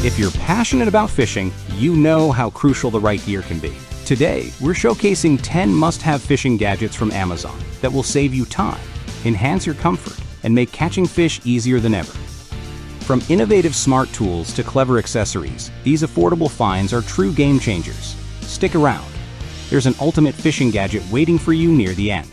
If you're passionate about fishing, you know how crucial the right gear can be. Today, we're showcasing 10 must-have fishing gadgets from Amazon that will save you time, enhance your comfort, and make catching fish easier than ever. From innovative smart tools to clever accessories, these affordable finds are true game changers. Stick around. There's an ultimate fishing gadget waiting for you near the end.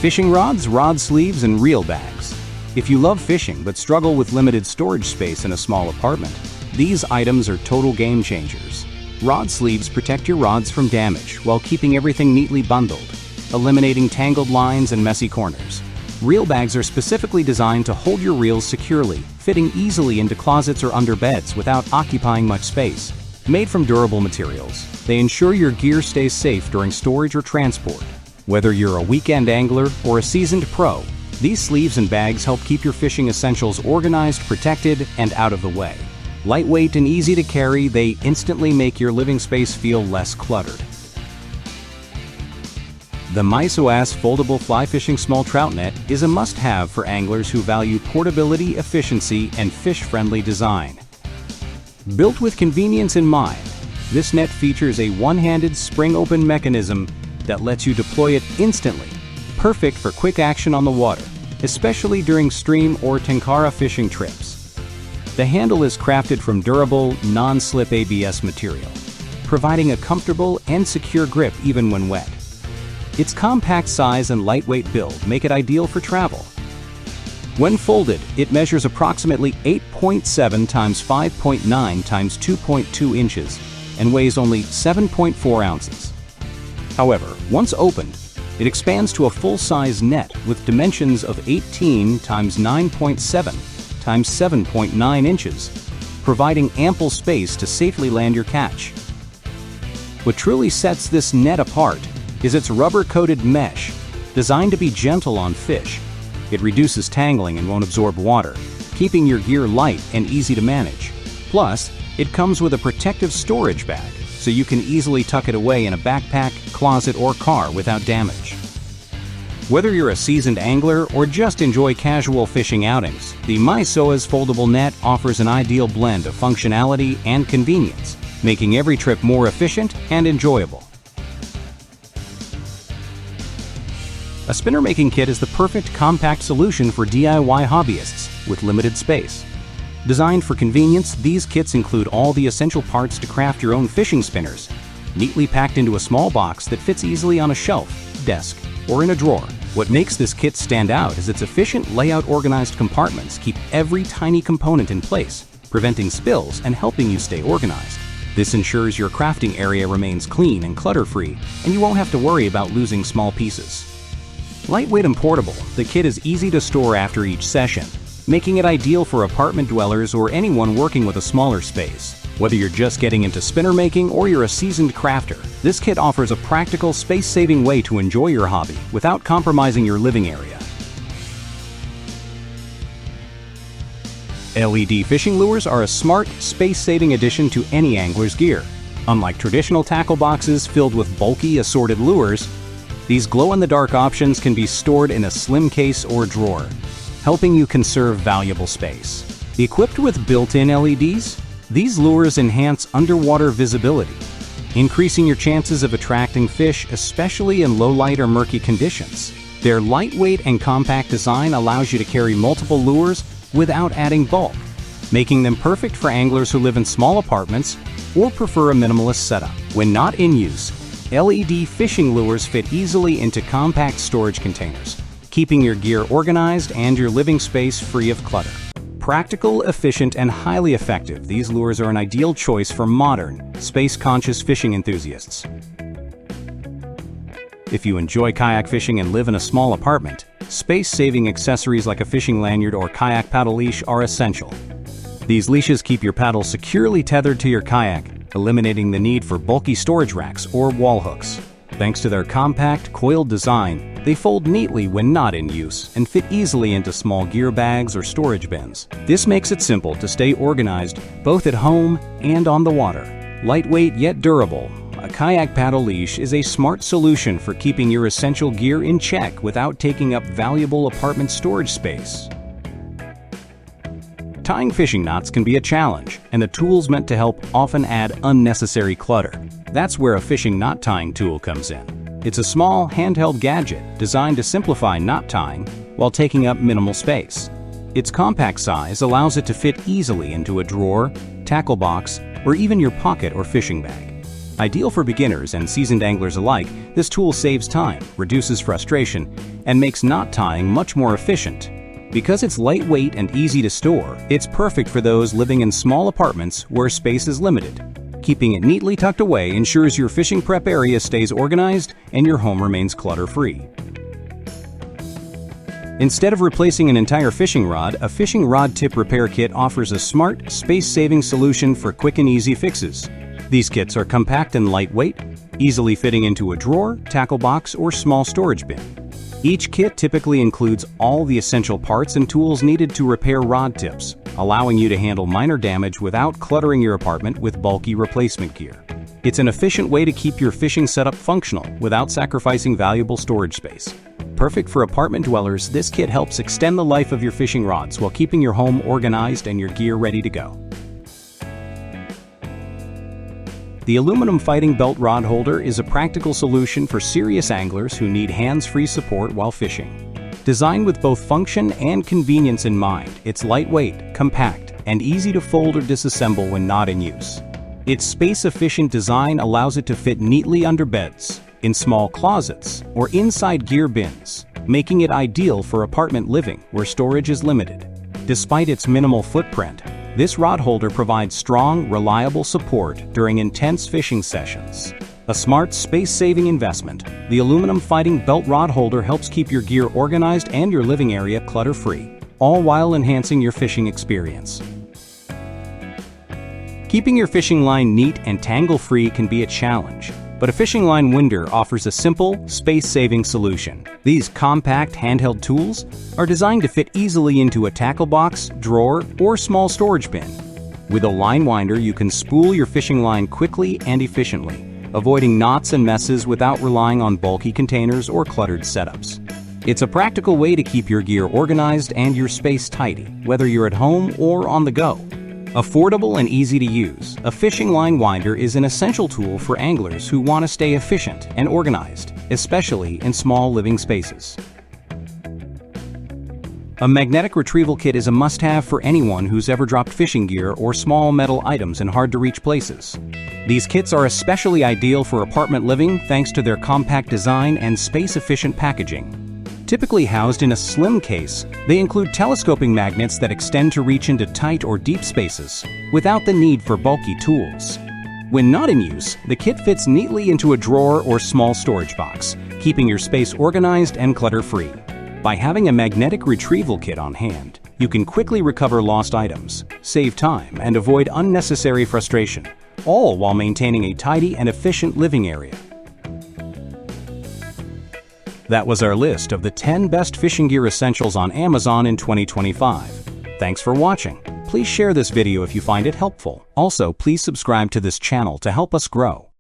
Fishing rods, rod sleeves, and reel bags. If you love fishing but struggle with limited storage space in a small apartment, these items are total game changers. Rod sleeves protect your rods from damage while keeping everything neatly bundled, eliminating tangled lines and messy corners. Reel bags are specifically designed to hold your reels securely, fitting easily into closets or under beds without occupying much space. Made from durable materials, they ensure your gear stays safe during storage or transport. Whether you're a weekend angler or a seasoned pro, these sleeves and bags help keep your fishing essentials organized, protected, and out of the way. Lightweight and easy to carry, they instantly make your living space feel less cluttered. The MySoAS Foldable Fly Fishing Small Trout Net is a must-have for anglers who value portability, efficiency, and fish-friendly design. Built with convenience in mind, this net features a one-handed spring-open mechanism that lets you deploy it instantly, perfect for quick action on the water, especially during stream or tenkara fishing trips. The handle is crafted from durable, non-slip ABS material, providing a comfortable and secure grip even when wet. Its compact size and lightweight build make it ideal for travel. When folded, it measures approximately 8.7 times 5.9 times 2.2 inches and weighs only 7.4 ounces. However, once opened, it expands to a full-size net with dimensions of 18 times 9.7 times 7.9 inches, providing ample space to safely land your catch. What truly sets this net apart is its rubber-coated mesh, designed to be gentle on fish. It reduces tangling and won't absorb water, keeping your gear light and easy to manage. Plus, it comes with a protective storage bag, so you can easily tuck it away in a backpack, closet, or car without damage. Whether you're a seasoned angler or just enjoy casual fishing outings, the MySoAS Foldable Net offers an ideal blend of functionality and convenience, making every trip more efficient and enjoyable. A spinner making kit is the perfect compact solution for DIY hobbyists with limited space. Designed for convenience, these kits include all the essential parts to craft your own fishing spinners, neatly packed into a small box that fits easily on a shelf, desk, or in a drawer. What makes this kit stand out is its efficient layout. Organized compartments keep every tiny component in place, preventing spills and helping you stay organized. This ensures your crafting area remains clean and clutter-free, and you won't have to worry about losing small pieces. Lightweight and portable, the kit is easy to store after each session, making it ideal for apartment dwellers or anyone working with a smaller space. Whether you're just getting into spinner making or you're a seasoned crafter, this kit offers a practical, space-saving way to enjoy your hobby without compromising your living area. LED fishing lures are a smart, space-saving addition to any angler's gear. Unlike traditional tackle boxes filled with bulky, assorted lures, these glow-in-the-dark options can be stored in a slim case or drawer, helping you conserve valuable space. Equipped with built-in LEDs, these lures enhance underwater visibility, increasing your chances of attracting fish, especially in low light or murky conditions. Their lightweight and compact design allows you to carry multiple lures without adding bulk, making them perfect for anglers who live in small apartments or prefer a minimalist setup. When not in use, LED fishing lures fit easily into compact storage containers, keeping your gear organized and your living space free of clutter. Practical, efficient, and highly effective, these lures are an ideal choice for modern, space-conscious fishing enthusiasts. If you enjoy kayak fishing and live in a small apartment, space-saving accessories like a fishing lanyard or kayak paddle leash are essential. These leashes keep your paddle securely tethered to your kayak, eliminating the need for bulky storage racks or wall hooks. Thanks to their compact, coiled design, they fold neatly when not in use and fit easily into small gear bags or storage bins. This makes it simple to stay organized both at home and on the water. Lightweight yet durable, A kayak paddle leash is a smart solution for keeping your essential gear in check without taking up valuable apartment storage space. Tying fishing knots can be a challenge, and the tools meant to help often add unnecessary clutter. That's where a fishing knot tying tool comes in. It's a small, handheld gadget designed to simplify knot tying while taking up minimal space. Its compact size allows it to fit easily into a drawer, tackle box, or even your pocket or fishing bag. Ideal for beginners and seasoned anglers alike, this tool saves time, reduces frustration, and makes knot tying much more efficient. Because it's lightweight and easy to store, it's perfect for those living in small apartments where space is limited. Keeping it neatly tucked away ensures your fishing prep area stays organized and your home remains clutter-free. Instead of replacing an entire fishing rod, a fishing rod tip repair kit offers a smart, space-saving solution for quick and easy fixes. These kits are compact and lightweight, easily fitting into a drawer, tackle box, or small storage bin. Each kit typically includes all the essential parts and tools needed to repair rod tips, allowing you to handle minor damage without cluttering your apartment with bulky replacement gear. It's an efficient way to keep your fishing setup functional without sacrificing valuable storage space. Perfect for apartment dwellers, this kit helps extend the life of your fishing rods while keeping your home organized and your gear ready to go. The aluminum fighting belt rod holder is a practical solution for serious anglers who need hands-free support while fishing. Designed with both function and convenience in mind, it's lightweight, compact, and easy to fold or disassemble when not in use. Its space-efficient design allows it to fit neatly under beds, in small closets, or inside gear bins, making it ideal for apartment living where storage is limited. Despite its minimal footprint, this rod holder provides strong, reliable support during intense fishing sessions. A smart, space-saving investment, the aluminum fighting belt rod holder helps keep your gear organized and your living area clutter-free, all while enhancing your fishing experience. Keeping your fishing line neat and tangle-free can be a challenge, but a fishing line winder offers a simple, space-saving solution. These compact, handheld tools are designed to fit easily into a tackle box, drawer, or small storage bin. With a line winder, you can spool your fishing line quickly and efficiently, avoiding knots and messes without relying on bulky containers or cluttered setups. It's a practical way to keep your gear organized and your space tidy, whether you're at home or on the go. Affordable and easy to use, a fishing line winder is an essential tool for anglers who want to stay efficient and organized, especially in small living spaces. A magnetic retrieval kit is a must-have for anyone who's ever dropped fishing gear or small metal items in hard-to-reach places. These kits are especially ideal for apartment living thanks to their compact design and space-efficient packaging. Typically housed in a slim case, they include telescoping magnets that extend to reach into tight or deep spaces, without the need for bulky tools. When not in use, the kit fits neatly into a drawer or small storage box, keeping your space organized and clutter-free. By having a magnetic retrieval kit on hand, you can quickly recover lost items, save time, and avoid unnecessary frustration, all while maintaining a tidy and efficient living area. That was our list of the 10 best fishing gear essentials on Amazon in 2025. Thanks for watching. Please share this video if you find it helpful. Also, please subscribe to this channel to help us grow.